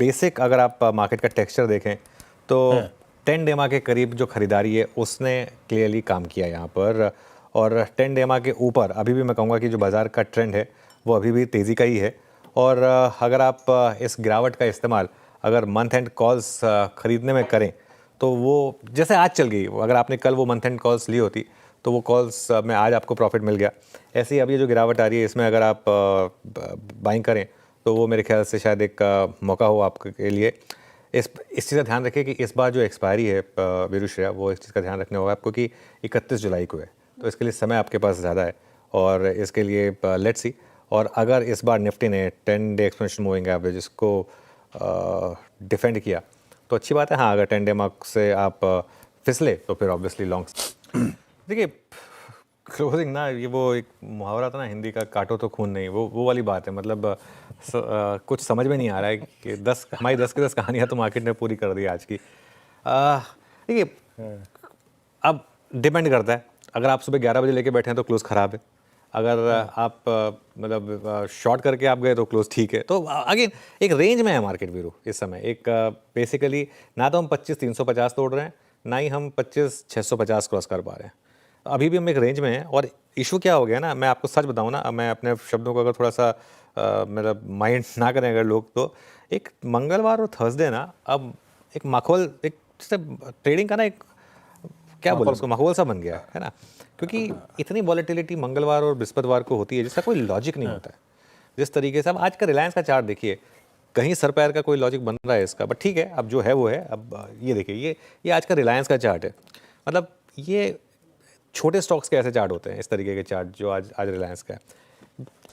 Basic अगर आप market का टेक्सचर देखें तो 10 डेमा के करीब जो खरीदारी है उसने क्लियरली काम किया यहाँ पर, और 10 डेमा के ऊपर अभी भी मैं कहूँगा कि जो बाज़ार का ट्रेंड है वो अभी भी तेज़ी का ही है। और अगर आप इस गिरावट का इस्तेमाल अगर मंथ एंड कॉल्स ख़रीदने में करें तो वो जैसे आज चल गई, अगर आपने कल वो मंथ एंड कॉल्स ली होती तो वो कॉल्स में आज आपको प्रॉफिट मिल गया। ऐसे ही अब ये जो गिरावट आ रही है इसमें अगर आप बाइंग करें तो वो मेरे ख्याल से शायद एक मौका हो आपके लिए। इस चीज़ का ध्यान रखें कि इस बार जो एक्सपायरी है वीरूश्रेया, वो इस चीज़ का ध्यान रखना होगा आपको कि 31 जुलाई को है, तो इसके लिए समय आपके पास ज़्यादा है और इसके लिए लेट्स सी। और अगर इस बार निफ्टी ने 10 डे एक्सपेंशन मूविंग एवरेज इसको डिफेंड किया तो अच्छी बात है। हाँ, अगर 10 डे मार्क से आप फिसले तो फिर ऑब्वियसली लॉन्ग। देखिए क्लोजिंग ना, ये वो एक मुहावरा था ना हिंदी का, काटो तो खून नहीं, वो वाली बात है। मतलब कुछ समझ में नहीं आ रहा है कि हमारी 10 की 10 कहानियाँ तो मार्केट ने पूरी कर दी आज की। देखिए अब डिपेंड करता है, अगर आप सुबह 11 बजे लेके बैठे हैं तो क्लोज ख़राब है, अगर आप मतलब शॉर्ट करके आप गए तो क्लोज ठीक है। तो अगेन एक रेंज में है मार्केट वीरू इस समय। एक बेसिकली ना तो हम 25,350 तोड़ रहे हैं, ना ही हम 25,650 क्रॉस कर पा रहे हैं। अभी भी हम एक रेंज में हैं। और इशू क्या हो गया ना, मैं आपको सच बताऊं ना, मैं अपने शब्दों को अगर थोड़ा सा मतलब माइंड ना करें अगर लोग, तो एक मंगलवार और थर्सडे ना अब एक माहौल, एक जैसे ट्रेडिंग का ना एक क्या बोले उसको, माहौल सा बन गया है ना, क्योंकि इतनी वॉलेटिलिटी मंगलवार और बृहस्पतिवार को होती है जिसका कोई लॉजिक नहीं होता है। जिस तरीके से अब आज का रिलायंस का चार्ट देखिए, कहीं सर पैर का कोई लॉजिक बन रहा है इसका, बट ठीक है अब जो है वो है। अब ये देखिए, ये आज का रिलायंस का चार्ट है। मतलब ये छोटे स्टॉक्स के ऐसे चार्ट होते हैं, इस तरीके के चार्ट जो आज रिलायंस का है।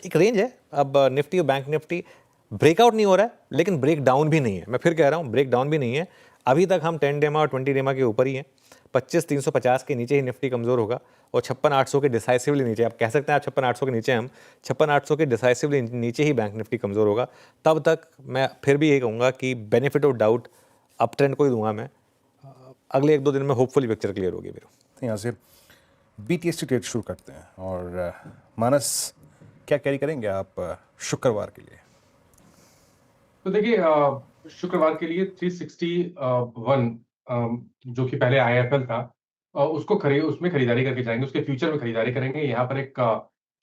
एक रेंज है। अब निफ्टी और बैंक निफ्टी ब्रेकआउट नहीं हो रहा है, लेकिन ब्रेक डाउन भी नहीं है। मैं फिर कह रहा हूँ, ब्रेक डाउन भी नहीं है। अभी तक हम 10 डेमा और 20 डेमा के ऊपर ही हैं। 25,350 के नीचे ही निफ्टी कमज़ोर होगा और 56,800 के डिसाइसिवली नीचे, आप कह सकते हैं आप 56,800 के नीचे, हम 56,800 के डिसाइसिवली नीचे ही बैंक निफ्टी कमज़ोर होगा। तब तक मैं फिर भी ये कहूँगा कि benefit of doubt up trend को ही दूंगा मैं। अगले 1-2 दिन में होपफुली पिक्चर क्लियर होगी मेरे। यहाँ से BTST ट्रेड शुरू करते हैं और मानस क्या कैरी करेंगे आप शुक्रवार के लिए? तो देखिए शुक्रवार के लिए 361 जो कि पहले IFL था, उसमें खरीदारी करके जाएंगे, उसके फ्यूचर में खरीदारी करेंगे। यहाँ पर एक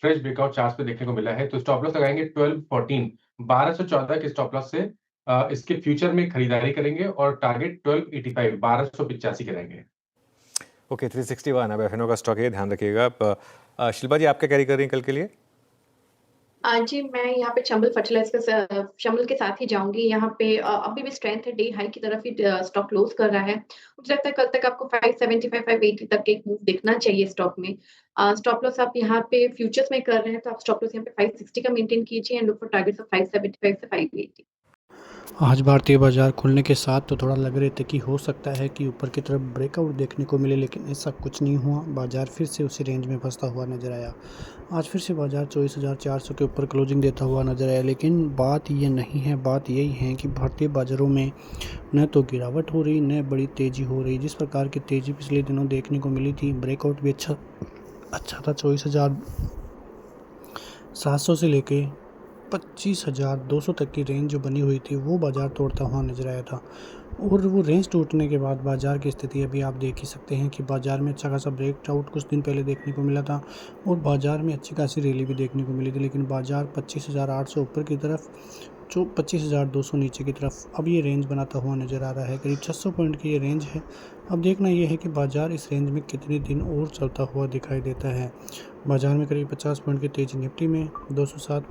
फ्रेश ब्रेकआउट चार्ट पे देखने को मिला है, तो स्टॉप लॉस लगाएंगे 1214, 1214 के स्टॉप लॉस से इसके फ्यूचर में खरीदारी करेंगे और टारगेट 1285, 1285 करेंगे। ओके, 361 अब एफएनओ का स्टॉक है, ध्यान रखिएगा। शिल्पा जी, आप क्या कैरी कर रही हैं कल के लिए? जी, मैं यहाँ पे चंबल फर्टिलाइजर चंबल के साथ ही जाऊँगी। यहाँ पे अभी भी स्ट्रेंथ है, डे हाई की तरफ ही स्टॉक क्लोज कर रहा है। मुझे लगता है कल तक आपको 575, 580 तक एक मूव दिखना चाहिए स्टॉक में। स्टॉप लॉस आप यहाँ पे फ्यूचर्स में कर रहे हैं, तो आप स्टॉप लॉस यहाँ पे 560 का मेंटेन कीजिए and look for targets of 575 से 580। आज भारतीय बाजार खुलने के साथ तो थोड़ा लग रहे थे कि हो सकता है कि ऊपर की तरफ ब्रेकआउट देखने को मिले, लेकिन ऐसा कुछ नहीं हुआ। बाजार फिर से उसी रेंज में फंसता हुआ नजर आया। आज फिर से बाजार 24,400 के ऊपर क्लोजिंग देता हुआ नजर आया। लेकिन बात ये नहीं है, बात यही है कि भारतीय बाज़ारों में न तो गिरावट हो रही, न बड़ी तेज़ी हो रही। जिस प्रकार की तेज़ी पिछले दिनों देखने को मिली थी, ब्रेकआउट भी अच्छा था। 24,700 से लेके 25,200 तक की रेंज जो बनी हुई थी वो बाज़ार तोड़ता हुआ नजर आया था। और वो रेंज टूटने के बाद बाज़ार की स्थिति अभी आप देख ही सकते हैं कि बाज़ार में अच्छा खासा ब्रेकआउट कुछ दिन पहले देखने को मिला था और बाज़ार में अच्छी खासी रैली भी देखने को मिली थी। लेकिन बाज़ार 25,800 ऊपर की तरफ, जो 25,200 नीचे की तरफ अब ये रेंज बनाता हुआ नज़र आ रहा है। करीब 600 पॉइंट की ये रेंज है। अब देखना ये है कि बाज़ार इस रेंज में कितने दिन और चलता हुआ दिखाई देता है। बाज़ार में करीब 50 पॉइंट की तेज़ी निफ्टी में, 207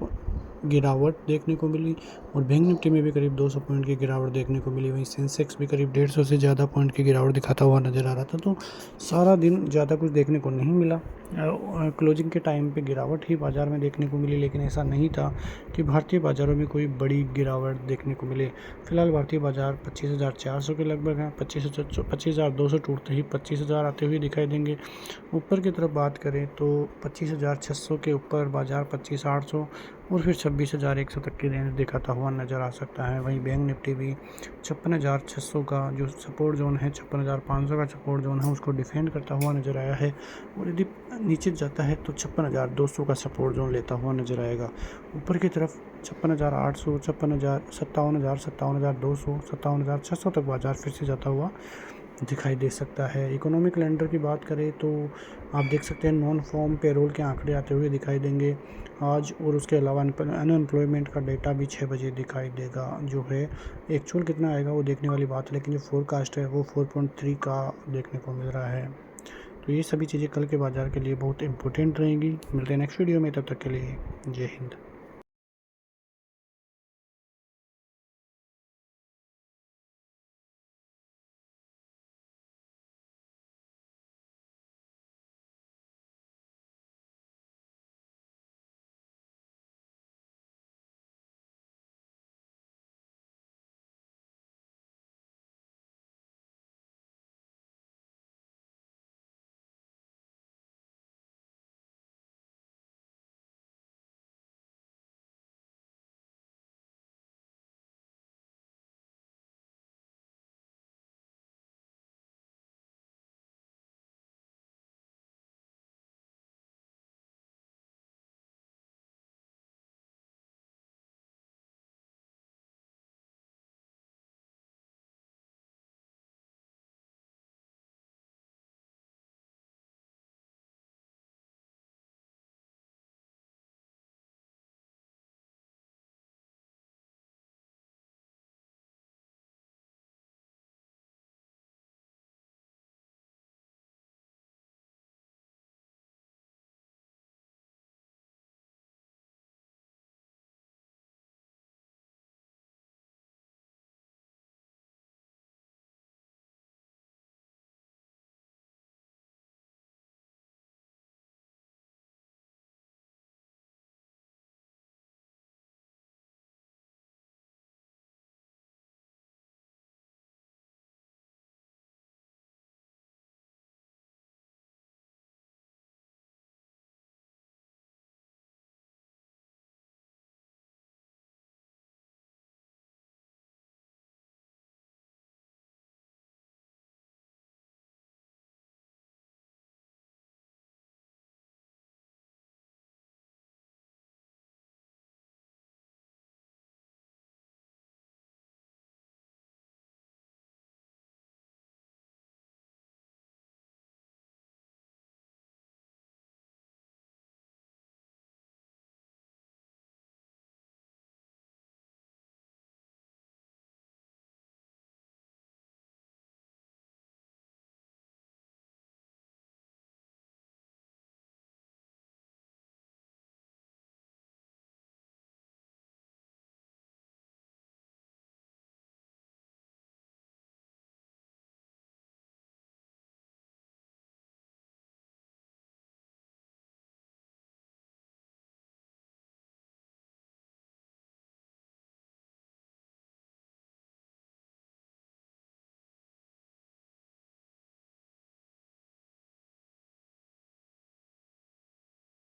गिरावट देखने को मिली और बैंक निफ्टी में भी करीब 200 पॉइंट की गिरावट देखने को मिली। वहीं सेंसेक्स भी करीब 150 से ज़्यादा पॉइंट की गिरावट दिखाता हुआ नज़र आ रहा था। तो सारा दिन ज़्यादा कुछ देखने को नहीं मिला। क्लोजिंग के टाइम पे गिरावट ही बाज़ार में देखने को मिली, लेकिन ऐसा नहीं था कि भारतीय बाज़ारों में कोई बड़ी गिरावट देखने को मिले। फिलहाल भारतीय बाज़ार 25,400 के लगभग हैं। 25,200 टूटते ही 25,000 आते हुए दिखाई देंगे। ऊपर की तरफ बात करें तो 25,600 के ऊपर बाज़ार 25,800 और फिर 26,100 तक की रेंज दिखाता हुआ नज़र आ सकता है। वहीं बैंक निफ्टी भी 56,600 का जो सपोर्ट जोन है, 56,500 का सपोर्ट जोन है, उसको डिफेंड करता हुआ नज़र आया है। और यदि नीचे जाता है तो 56,200 का सपोर्ट जोन लेता हुआ नज़र आएगा। ऊपर की तरफ 56,800, 56,000, 57,000, 57,200, 57,600 तक बाजार फिर से जाता हुआ दिखाई दे सकता है। इकोनॉमिक कैलेंडर की बात करें तो आप देख सकते हैं नॉन फॉर्म पेरोल के आंकड़े आते हुए दिखाई देंगे आज, और उसके अलावा अनएम्प्लॉयमेंट का डेटा भी 6 बजे दिखाई देगा। जो है एक्चुअल कितना आएगा वो देखने वाली बात है, लेकिन जो फोरकास्ट है वो 4.3 का देखने को मिल रहा है। तो ये सभी चीज़ें कल के बाज़ार के लिए बहुत इंपॉर्टेंट रहेंगी। मिलते हैं नेक्स्ट वीडियो में, तब तक के लिए जय हिंद।